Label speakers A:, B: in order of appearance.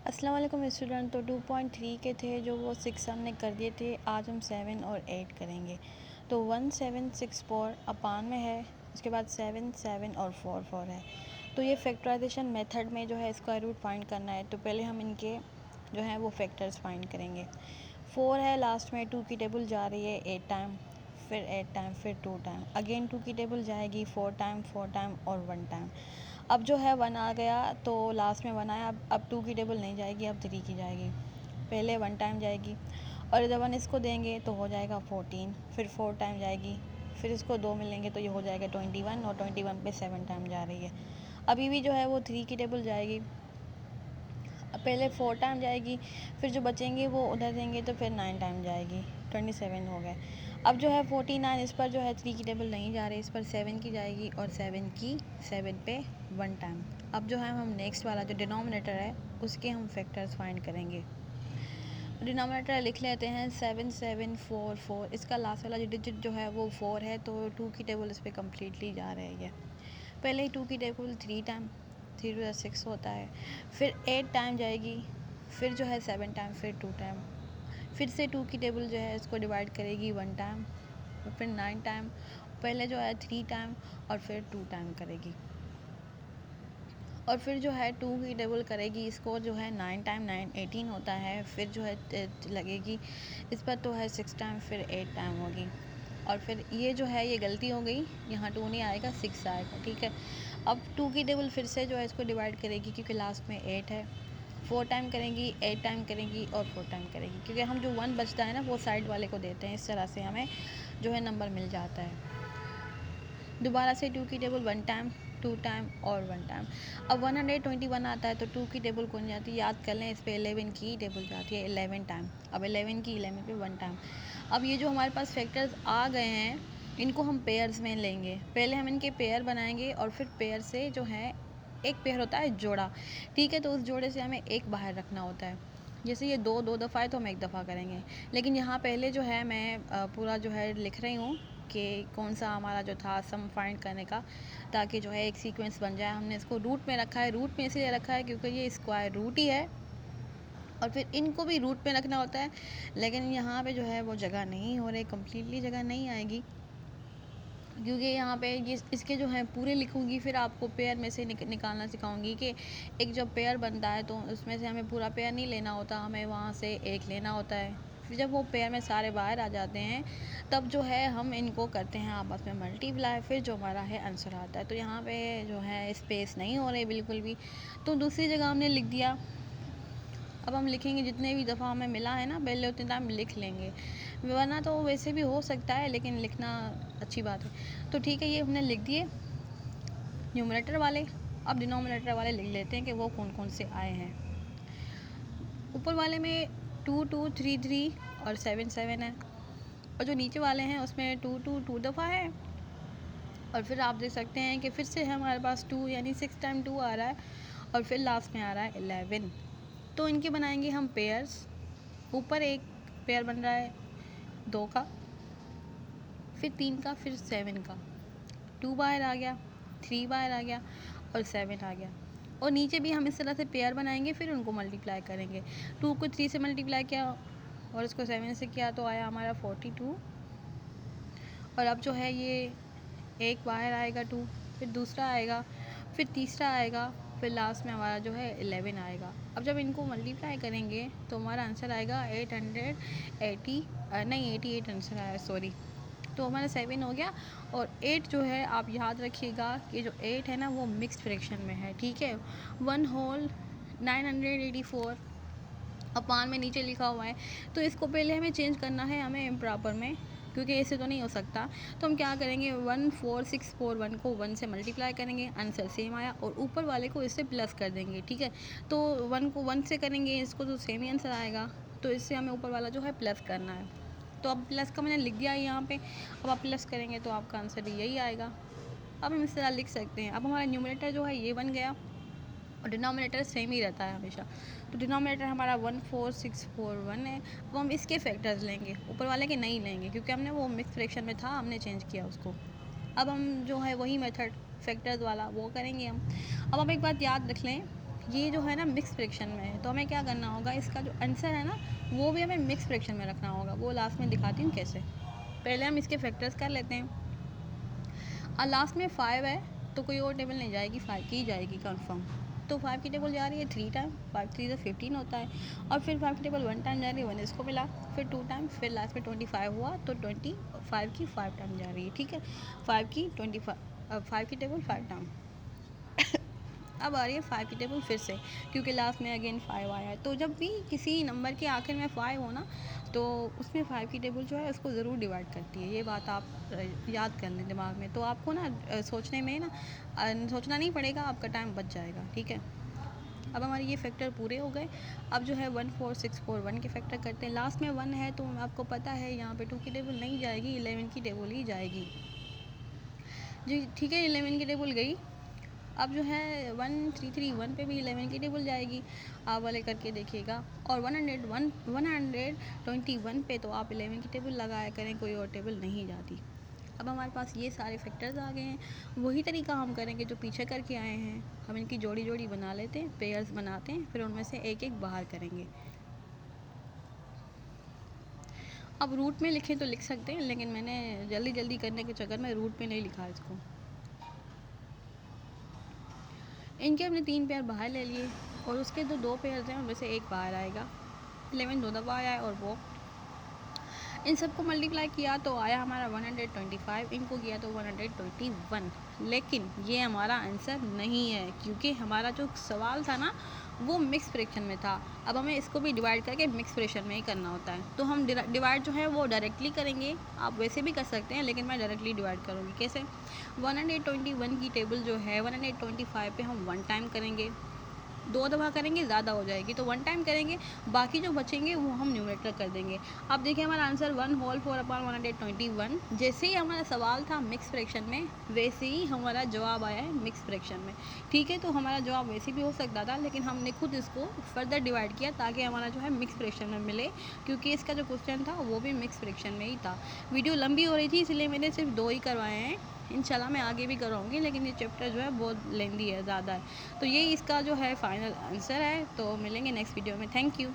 A: अस्सलाम वालेकुम स्टूडेंट। तो 2.3 के थे जो वो 6 हमने कर दिए थे। आज हम 7 और 8 करेंगे। तो 1764 अपान में है, उसके बाद 7 7 और 4 4 है। तो ये फैक्टराइजेशन मेथड में जो है स्क्वायर रूट फाइंड करना है। तो पहले हम इनके जो है वो फैक्टर्स फाइंड करेंगे। 4 है, लास्ट में 2 की टेबल जा रही है 8 टाइम, फिर 8 टाइम, फिर 2 टाइम, अगेन 2 की टेबल जाएगी 4 टाइम, 4 टाइम और 1 टाइम। अब जो है 1 आ गया तो लास्ट में 1 आया। अब 2 की टेबल नहीं जाएगी, अब 3 की जाएगी। पहले 1 टाइम जाएगी और जब 1 इसको देंगे तो हो जाएगा 14, फिर 4 टाइम जाएगी, फिर इसको 2 मिलेंगे तो ये हो जाएगा 21 और 21 पे 7 टाइम जा रही है। अभी भी जो है वो 3 की टेबल जाएगी, पहले 4 टाइम जाएगी, फिर जो बचेंगे वो उधर देंगे तो फिर 9 टाइम जाएगी, 27 हो गए। अब जो है 49 इस पर जो है 3 की टेबल नहीं जा रही, इस पर 7 की जाएगी और 7 पे 1 टाइम। अब जो है हम नेक्स्ट वाला जो डिनोमिनेटर है उसके हम फैक्टर्स फाइंड करेंगे। डिनोमिनेटर लिख लेते हैं 7 7 4 4। इसका लास्ट वाला जो डिजिट जो है वो 4 है, तो 2 की टेबल इस पर कम्प्लीटली जा रही है। पहले ही 2 की टेबल 3 टाइम, 3 2 6 होता है, फिर 8 टाइम जाएगी, फिर जो है 7 टाइम, फिर 2 टाइम, फिर से 2 की टेबल जो है इसको डिवाइड करेगी 1 टाइम, फिर 9 टाइम, पहले जो है 3 टाइम और फिर 2 टाइम करेगी, और फिर जो है 2 की टेबल करेगी इसको जो है 9 टाइम, 9 18 होता है, फिर जो है लगेगी इस पर तो है 6 टाइम, फिर 8 टाइम होगी, और फिर ये जो है ये गलती हो गई, यहाँ 2 नहीं आएगा 6 आएगा, ठीक है। अब 2 की टेबल फिर से जो है इसको डिवाइड करेगी क्योंकि लास्ट में 8 है, 4 टाइम करेंगी, 8 टाइम करेंगी और 4 टाइम करेगी, क्योंकि हम जो 1 बचता है ना वो साइड वाले को देते हैं, इस तरह से हमें जो है नंबर मिल जाता है। दोबारा से 2 की टेबल 1 टाइम, 2 टाइम और 1 टाइम। अब 121 आता है तो 2 की टेबल कौन जाती है, याद कर लें, इस पर 11 की टेबल जाती है 11 टाइम। अब 11 की 11 पे 1 टाइम। अब ये जो हमारे पास फैक्टर्स आ गए हैं इनको हम पेयर्स में लेंगे। पहले हम इनके पेयर बनाएंगे और फिर पेयर से जो है एक पेयर होता है जोड़ा, ठीक है, तो उस जोड़े से हमें एक बाहर रखना होता है। जैसे ये दो दफ़ा है तो हम एक दफ़ा करेंगे, लेकिन यहाँ पहले जो है मैं पूरा जो है लिख रही हूँ कि कौन सा हमारा जो था सम फाइंड करने का, ताकि जो है एक सीक्वेंस बन जाए। हमने इसको रूट में रखा है, रूट में इसलिए रखा है क्योंकि ये स्क्वायर रूट ही है और फिर इनको भी रूट में रखना होता है, लेकिन यहाँ पे जो है वो जगह नहीं हो रही, कम्प्लीटली जगह नहीं आएगी, क्योंकि यहाँ पे ये इसके जो है पूरे लिखूँगी, फिर आपको पेयर में से निकालना सिखाऊंगी कि एक जब पेयर बनता है तो उसमें से हमें पूरा पेयर नहीं लेना होता, हमें वहाँ से एक लेना होता है। फिर जब वो पेयर में सारे बाहर आ जाते हैं तब जो है हम इनको करते हैं आपस में मल्टीप्लाई, फिर जो हमारा है आंसर आता है। तो यहाँ पे जो है स्पेस नहीं हो रही बिल्कुल भी, तो दूसरी जगह हमने लिख दिया। अब हम लिखेंगे जितने भी दफ़ा हमें मिला है ना पहले उतने टाइम लिख लेंगे, वरना तो वैसे भी हो सकता है लेकिन लिखना अच्छी बात है। तो ठीक है, ये हमने लिख दिए न्यूमरेटर वाले। अब डिनोमिनेटर वाले लिख लेते हैं कि वो कौन कौन से आए हैं। ऊपर वाले में 2 2 3 3 और 7 7 है, और जो नीचे वाले हैं उसमें 2 2 2 दफ़ा है, और फिर आप देख सकते हैं कि फिर से हमारे पास 2 यानी 6 टाइम 2 आ रहा है, और फिर लास्ट में आ रहा है 11। तो इनके बनाएंगे हम पेयर्स। ऊपर एक पेयर बन रहा है 2 का, फिर 3 का, फिर 7 का, 2 बाहर आ गया, 3 बाहर आ गया और 7 आ गया। और नीचे भी हम इस तरह से पेयर बनाएंगे, फिर उनको मल्टीप्लाई करेंगे। 2 को 3 से मल्टीप्लाई किया और इसको 7 से किया तो आया हमारा 42। और अब जो है ये एक बाहर आएगा 2, फिर दूसरा आएगा, फिर तीसरा आएगा, फिर लास्ट में हमारा जो है 11 आएगा। अब जब इनको मल्टीप्लाई करेंगे तो हमारा आंसर आएगा 880, नहीं 88 आंसर आया, सॉरी। तो हमारा 7 हो गया, और 8 जो है आप याद रखिएगा कि जो 8 है ना वो मिक्स्ड फ्रैक्शन में है, ठीक है। 1 होल 984 अपान में नीचे लिखा हुआ है, तो इसको पहले हमें चेंज करना है, हमें इम्प्रॉपर में, क्योंकि ऐसे तो नहीं हो सकता। तो हम क्या करेंगे, 14641 को 1 से मल्टीप्लाई करेंगे, आंसर सेम आया, और ऊपर वाले को इससे प्लस कर देंगे, ठीक है। तो 1 को 1 से करेंगे इसको तो सेम ही आंसर आएगा, तो इससे हमें ऊपर वाला जो है प्लस करना है। तो अब प्लस का मैंने लिख दिया है यहाँ पे। अब आप प्लस करेंगे तो आपका आंसर यही आएगा। अब हम इस तरह लिख सकते हैं। अब हमारा न्यूमरेटर जो है ये बन गया, और डिनोमिनेटर सेम ही रहता है हमेशा। तो डिनोमिनेटर हमारा 14641 है। अब हम इसके फैक्टर्स लेंगे, ऊपर वाले के नहीं लेंगे, क्योंकि हमने वो मिक्स फ्रैक्शन में था, हमने चेंज किया उसको। अब हम जो है वही मेथड फैक्टर्स वाला वो करेंगे हम। अब आप एक बात याद रख लें ये जो है ना मिक्स फ्रैक्शन में है, तो हमें क्या करना होगा, इसका जो आंसर है ना वो भी हमें मिक्स फ्रैक्शन में रखना होगा। वो लास्ट में दिखाती हूँ कैसे। पहले हम इसके फैक्टर्स कर लेते हैं। और लास्ट में 5 है तो कोई और टेबल नहीं जाएगी, 5 की जाएगी कंफर्म। तो 5 की टेबल जा रही है 3 टाइम, 5 3 से 15 होता है। और फिर 5 की टेबल 1 टाइम जा रही है, 1 इसको मिला, फिर 2 टाइम, फिर लास्ट में 25 हुआ, तो 25 की 5 टाइम जा रही है, ठीक है। 5 की 5 की टेबल 5 टाइम। अब आ रही है 5 की टेबल फिर से, क्योंकि लास्ट में अगेन 5 आया है। तो जब भी किसी नंबर के आखिर में 5 हो ना, तो उसमें 5 की टेबल जो है उसको ज़रूर डिवाइड करती है। ये बात आप याद कर लें दिमाग में, तो आपको ना सोचने में ना सोचना नहीं पड़ेगा, आपका टाइम बच जाएगा, ठीक है। अब हमारे ये फैक्टर पूरे हो गए। अब जो है 1 4 6 4 1 के फैक्टर करते हैं। लास्ट में 1 है तो आपको पता है यहाँ पे 2 की टेबल नहीं जाएगी, 11 की टेबल ही जाएगी जी, ठीक है। 11 की टेबल गई। अब जो है 1331 पे भी 11 की टेबल जाएगी, आप वाले करके देखिएगा। और 121 पे तो आप 11 की टेबल लगाया करें, कोई और टेबल नहीं जाती। अब हमारे पास ये सारे फैक्टर्स आ गए हैं। वही तरीका हम करेंगे जो पीछे करके आए हैं। हम इनकी जोड़ी जोड़ी बना लेते हैं, पेयर्स बनाते हैं, फिर उनमें से एक एक बाहर करेंगे। अब रूट में लिखें तो लिख सकते हैं, लेकिन मैंने जल्दी जल्दी करने के चक्कर में रूट में नहीं लिखा इसको। इनके हमने 3 पेयर बाहर ले लिए, और उसके जो 2 पेयर्स हैं उनमें से एक बाहर आएगा। 11 2 दफ़ा आया है, और वो इन सबको मल्टीप्लाई किया तो आया हमारा 125, इनको किया तो 121। लेकिन ये हमारा आंसर नहीं है, क्योंकि हमारा जो सवाल था ना वो मिक्स फ्रैक्शन में था। अब हमें इसको भी डिवाइड करके मिक्स फ्रैक्शन में ही करना होता है। तो हम डिवाइड जो है वो डायरेक्टली करेंगे, आप वैसे भी कर सकते हैं, लेकिन मैं डायरेक्टली डिवाइड करूँगी। कैसे? 121 की टेबल जो है 125 पे हम 1 टाइम करेंगे, 2 दफ़ा करेंगे ज़्यादा हो जाएगी, तो 1 टाइम करेंगे, बाकी जो बचेंगे वो हम न्यूमरेटर कर देंगे। अब देखिए हमारा आंसर 1 होल 4/121। जैसे ही हमारा सवाल था मिक्स फ्रैक्शन में, वैसे ही हमारा जवाब आया है मिक्स फ्रैक्शन में, ठीक है। तो हमारा जवाब वैसे भी हो सकता था, लेकिन हमने खुद इसको फर्दर डिवाइड किया ताकि हमारा जो है मिक्स फ्रैक्शन में मिले, क्योंकि इसका जो क्वेश्चन था वो भी मिक्स फ्रैक्शन में ही था। वीडियो लंबी हो रही थी, इसलिए मैंने सिर्फ 2 ही करवाए हैं। इंशाल्लाह मैं आगे भी कराऊंगी, लेकिन ये चैप्टर जो है बहुत लेंदी है, ज़्यादा है। तो ये इसका जो है फाइनल आंसर है। तो मिलेंगे नेक्स्ट वीडियो में। Thank you.